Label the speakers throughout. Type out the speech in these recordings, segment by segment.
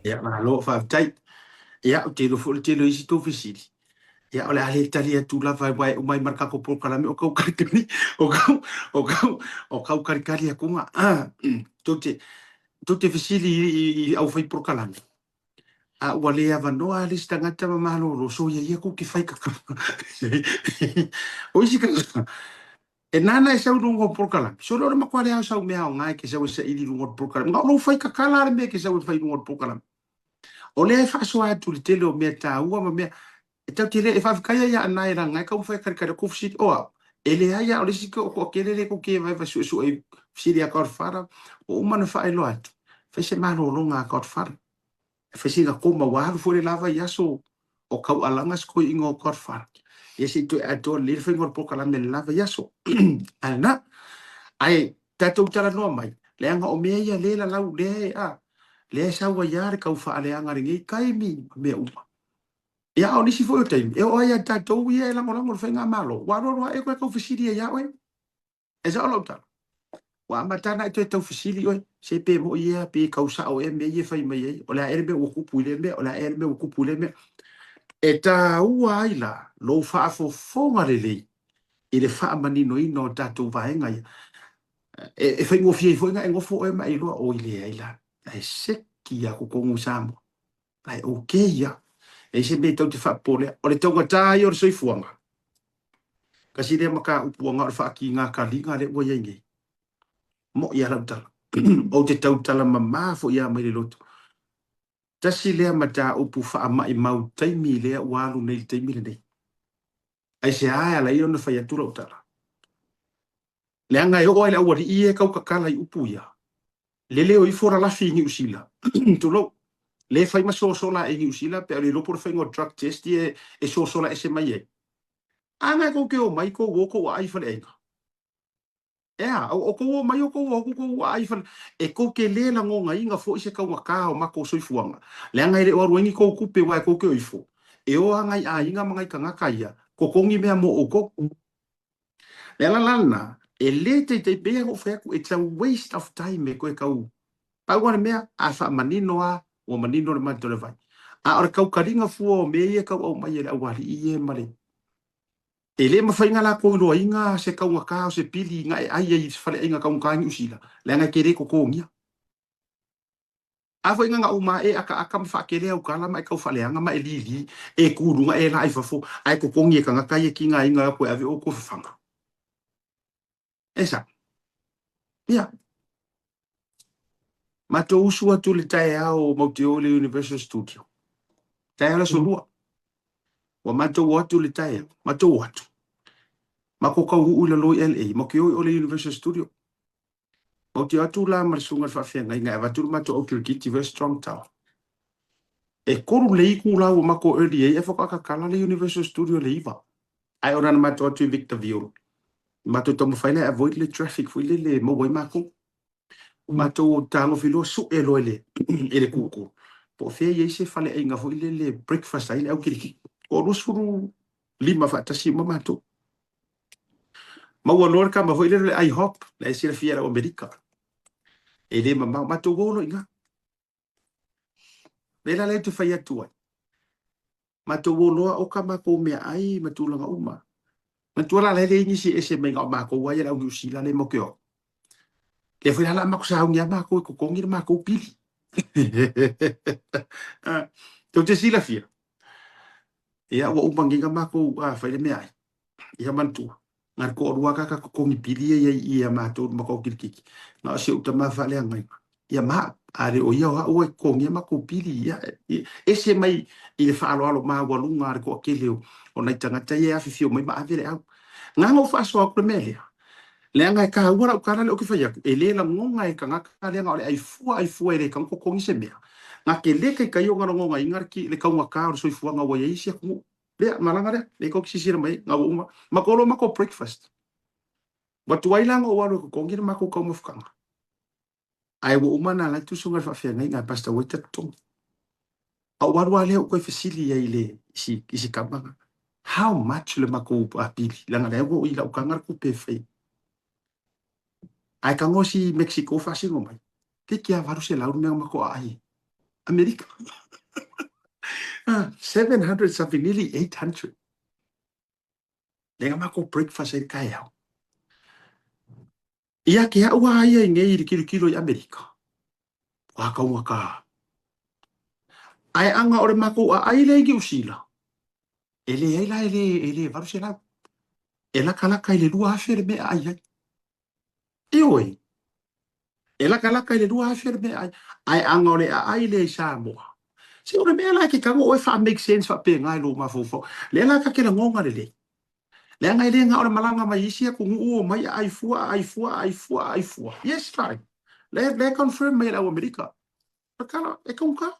Speaker 1: ia malo faafetai ia o telo foʻi le telo isi tofesili ia o le ale tali atu lava wae umai markako polokalame o kau karikari o kau karikari akuga tou te fesili i au fai polokalame a ua lē avanoa lesi tagata mamalōlō so ia ku ke fai kakau o isi kaka e nana e sau lungo polokalame so le makuale ao sau mea o gae ke sau e saʻili lungo polokalame ga o lou fai kakala le mea ke sau e fai lungo polokalame o le faasoa atu le tele o mea tāua ma mea e tau te le e faafekaia ia ana e lagai kau fai karikari ko fesili oa e le ai o le sika o kelele ko ke vai su su e fesili a kaorfara o uma na faailoa atu fai se malōlōga a kaorfara fai ga koma walu fo le lava i aso o kau alanga sko ingo kaorfara ia se to ato le fai ngor pokalame le lava i aso ana ai tatou tala no mai le anga o mea ia le la lau le le saua ia le kau faaleanga ringi kaimi mea uma ia o nisi fo o taimi e o ia tatou ia e langolango le whainga malo waroro e koe kau fesili ia oe e sa o lau tala wa matana ito e tau fesili oe se pe mo ia pe kau sa o e me ia whai mai ei o la ere me ukupu ile me o la ere me ukupu ile me e ta ua ai la lo whaafo fonga le lei i le wha manino ino tatou vaenga ia e whai ngofia i foinga e ngofo e mai loa o ile ai la e seki a kukongu samo ai o ia e se me tau te whapole o le tau ngatai o le soifuanga kasi le maka upuanga o le whaaki ngā kalinga le ua iei mo ia lau tala o te tau tala mamā fo ia mai le loto tasi lea mata upu wha mai mau taimi lea walu nei taimi le nei ai se aia la iona whai atura o tala le anga e oa le awari i e kau kakala i upu ia le leo i fora lafi ingi usila tulo le fai ma sosola ingi usila pe le lopo le whai ngā drug test e sosola e se mai e anga ko ke o mai ko woko wa ai fale enga o ko mai o ko ai fale e ko ke le la ngonga inga fo ise kau ngaka o mako soifuanga le anga ile o ruengi ko kupe wa ko ke o ifo e o anga a inga mangai ka ngaka ia ko kongi mea mo o ko le lana e le te be o fe ku it's a waste of time e ko e kau pa wana mea a fa manino a o manino le manto le vai a ora kau karinga fu o me e kau o mai le awali i e male e le mawhainga la ko roa inga se kau ngaka o se pili nga e ai ai fale inga kau ngangi usila le nga kere ko kongia a fo inga nga uma e aka mfakele au kala mai kau fale anga mai lili e kurunga e la ai fafo ai ko kongia ka ngaka e ki nga inga ko ave o ko fanga esa ia mato usu atu le tae ao Mautiole Universal Studio tae ala solua wa mato watu le tae mato watu mako kau ula loi LA mo ke o le Universal Studio o te atu la marsunga whawhianga inga e watu mato o Kilkiti very strong town e koru le iku la o mako early e whakakakala le Universal Studio le iwa ai ora na mato atu i Victorville mato tomo whaina avoid le traffic fui le mo wai mako mato tango filo su e loe le e le kuku po fea ye se fale e inga fui le breakfast ai le au kiriki o rusuru lima fatasi ma mato maua lor ka ma foi le IHOP le sira fia o Amerika e le mama mato golo inga le la le tu fai atu ai mato golo o ka ma ko me ai matulanga uma matula le le ni si ese me nga ma ko wa ya u si la le mo kyo le foi la ma ko sa un ya ma ko ngir ma ko pili to te sila fia ya wa umbanginga ma ko fai le me ai ya mantu ngar ko rua ka ko ngi pili ya ma to ma ko kirki na se uta ma fa le ngai ia ma are o ia o ko ngia ma ko pili ia ese mai i le fa alo ma wa lunga ko kele o na tanga tai a fifio mai ma avere au nga ngo fa so ko mele le nga ka ura ka le o ki fa ia e le la ngonga e ka nga ka le nga le ai fu e le ka ko ngi se mea nga ke le ka yo nga ngonga ingar ki le ka nga ka o so fu nga wa ia sia ku le malanga le ko ki sira mai nga uma ma ko lo ma ko breakfast watu wailanga o walo ko ngi ma ko mo fkanga ai wo umana la tu sunga fa fia ngai pasta wita tong a warwa le ko fesili ya ile isi kabanga how much le mako apili la ngale wo ila ukangar ku pefe ai kangosi Mexico fa singo mai ke kia varu se la urme mako ai America. 700 something, nearly 800. Lenga mako breakfast e kai au. Ia ke au ia ngei ri kilo i America. Wa ka waka. Ai anga ore mako a ai le gi usila. Ele ai la ele varu se la. Ela kala kai le lua afere me ai ai. Ioi. Ela kala kai le lua afere me ai. Ai anga ore a ai le sa mo. Se ore me la ke kango o fa make sense fa pe ngai lo ma fofo. Le la ka ke la ngonga le. Le ngai le nga ore malanga mai isia ku ngu mai ai fua. Yes try. Le confirm me la America. Kala e ka.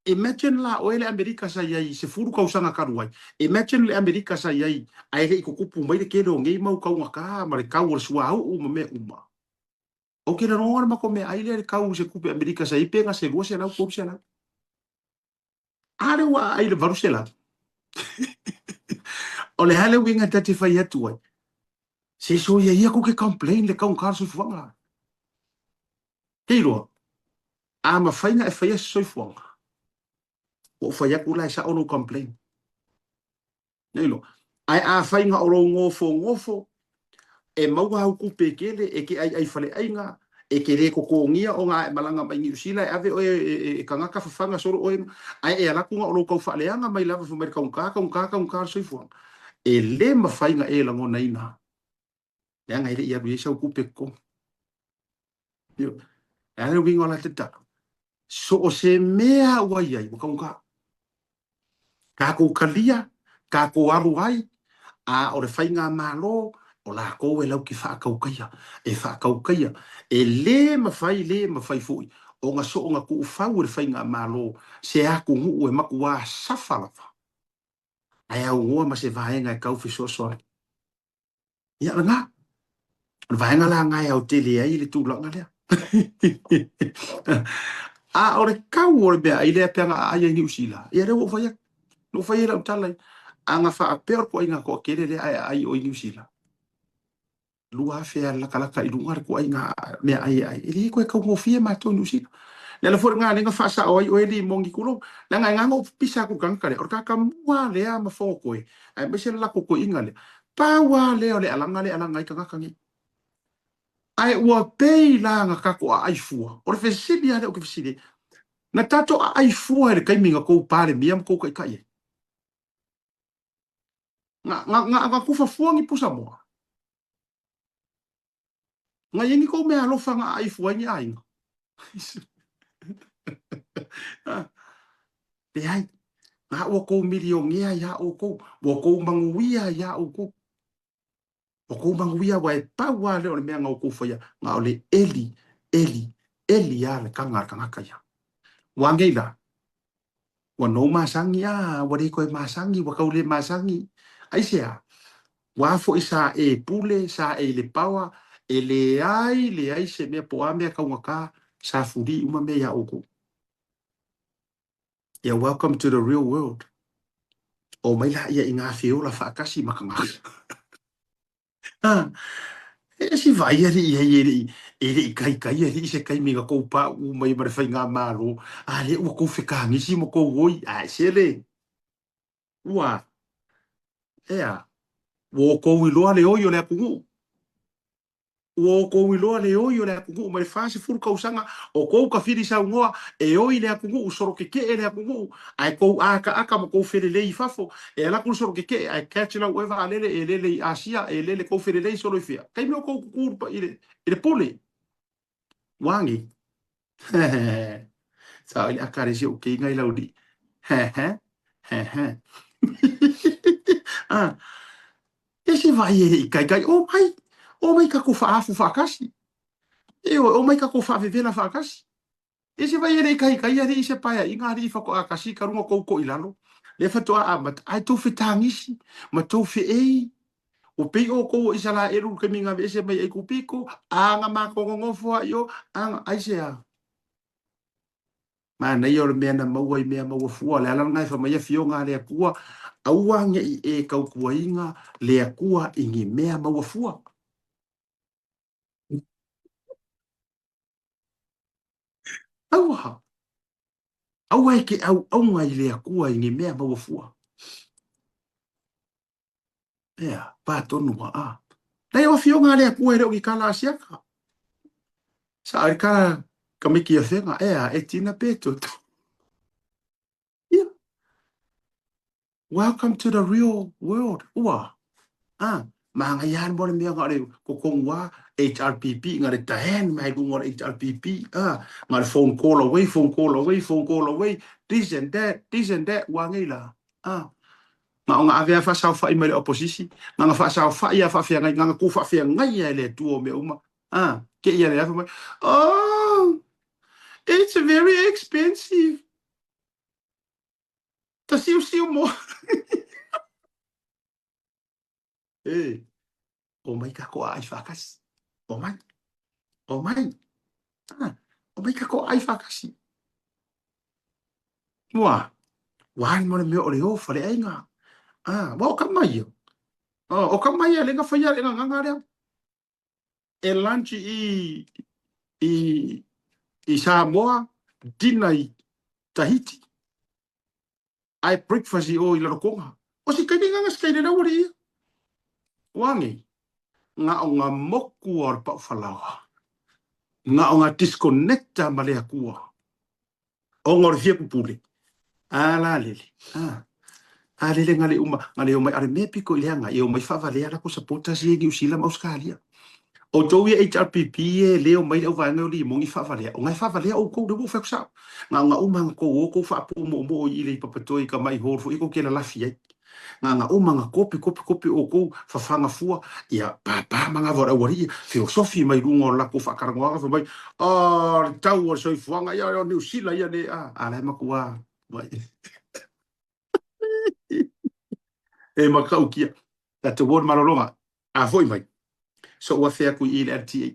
Speaker 1: Imagine la o ele America sa yai se furu ka usanga karuai. Imagine le America sa yai ai le ko kupu mai le kelo ngai mau ka ngaka ma le ka ur sua u me uma. O ke no ngor ma ko me ai le ka u se kupu America sa ipe nga se go se na ko se na. Ale wa ai le varusela. O le hale winga tati fa yetu ai. Se so yai ko ke complain le ka un kar su fuanga. Hero. Ama fainga e fa yes so fuanga. O fa ya kula sa ono complain. Nelo. Ai a fainga o ngofo e maua hau kupe kele e ke ai fale ainga e ke re kokongia o nga malanga mai New Zealand ave o e kangaka fafanga soro o ai e ala kunga o lo kau faleanga mai lava fu mer kaunka soifo e le mafainga e la ngona ina ya nga ile ia bi sa kupe ko yo ala wingo la teta so o se mea wai ai kaunka ka ko kalia ka ko aru ai a o le fainga malo o la ko e lau ki whaakaukaia, e le mawhai fui, o ngā so o ngā ku whau e whainga malo, se aku ngu e maku wā sawhalawa. Ai au ngoa ma se vaenga e kauwhi soa. Ia ngā, vaenga la ngai au tele ai le tūlanga lea. A o le kau o le bea, i lea peanga ai New Zealand, ia reo o whaia, no whaia lau talai, a ngā wha a peor ko inga ko kere le ai o New Zealand. Lua fea laka I lunga ko ai nga me ai ili ko ka mo fie ma to nusi le la for nga le nga fa sa o eli mongi kulo la nga ngo pisa ku kan kare or ka mua le a ma fo ko ai be se la ko inga le pa wa le o le alanga ai ka ka ngi ai wa pe la nga ka ko ai fu or fe si bia le o ke si na tato ai fu le kai minga ko pare miam ko kai nga ku fa fu ngi pusa mo nga yengi ko me alo fa nga ai fu ngi ai Pe ai, nga o ko miliongia ya o ko manguia ya o ko. O ko manguia wa e paua le o le mea nga o ko faya, nga o le eli ya le kanga kaya. Wangeila, wa no masangi ya, wa re koe masangi, wa kaule masangi. Aisea, wa fo isa e pule, sa e le paua, e le ai se mea poa mea kaunga ka, sa furi uma mea ya o ko. Yeah, welcome to the real world. O mai la ia inga fiola whaakasi makanga. E si vai e kai e se kai minga ko pa u mai mare fai ngā maro. A le ua ko whikangi si mo ko woi. A se le. Ua. Ea. Wo ko wiloa le oi o le akungu. Wo ko wiloa le oi o le akungu. Mare fase furu kausanga. O ko ka whiri sa ungoa. E oi le akungu. Soro ke e le akungu. Ai ko aka mo ko whiri le I fafo. E ala kuru soro ke ai catch la ueva alele e lele I Asia. E lele ko whiri le soro I fia. Kai meo ko kukurpa I le pole. Wangi. Sao ele akaresi o ke ngai laudi. Ah, ese vai e kai o mai ka ko fa kasi. E o mai ka ko fa vela fa kasi. Ese vai e kai ari se paia inga ri fa ko akasi ka runga ko ilalo. Le fa to a mat ai to fitangisi, ma to fe e o pe o ko isala e ru ke minga ese mai e ku piko, anga ma ko ngofo yo, anga ai se a. Ma nei o mea na maua I mea maua fua. Le ala ngai whamaya fio ngā lea kua. Aua nge I e kau kua inga lea kua I ngi mea maua fua. Aua. Au ai ke au ngai le akua i nge mea mawafua. Ea, pa tonu a. Nei o fionga le akua e reo ki kala asiaka. Sa ai kala kamiki a whenga, ea, e tina peto. Yeah. Welcome to the real world. Ua. Ah, mga yan mo rin nga rin kukungwa HRPP nga rin tahen may kung HRPP nga phone call away phone call away phone call away this and that wangila nga ave fa sa fa imere opposisi nga fa sa fa ia fa fia nga ku fa fia nga ia le tuo me uma ke ia le fa oh it's very expensive ta siu mo eh o mai ka ko ai fa kas o mai o mai ka ko ai fa kasi Wah, wah mo me o le o fale ai nga. Wa o ka mai. O ka mai le nga fa ya le nga nga le. E lunch i i Samoa, dina i Tahiti. Ai breakfast i o i Larokonga. O si kai nga skai le rawari. Wangi. Nga o nga moku or pa falawa. Nga o nga disconnecta ma le akua. O ngor fia pupule. Ala lele. Ale ngale ngale o mai are me piko ile nga e o mai fa vale ala ko sapota si ngi usila ma Australia. O tau ia HRPP e leo mai au vai ngau li mongi fa vale. O ngai fa vale o ko de wo fa sa. Nga uma ko o ko fa pu mo i le papatoi ka mai hor fo iko ke la lafi. Nga uma nga kopi o ko fa fanga fua ia pa manga vora wari filosofi mai lungo la ko fa karangoa fa mai. Tau o soi fuanga ia o New Zealand ia ne ala makua. E makau kia. Ta te word marolonga. A foi mai. So ua fea kui i le RTA.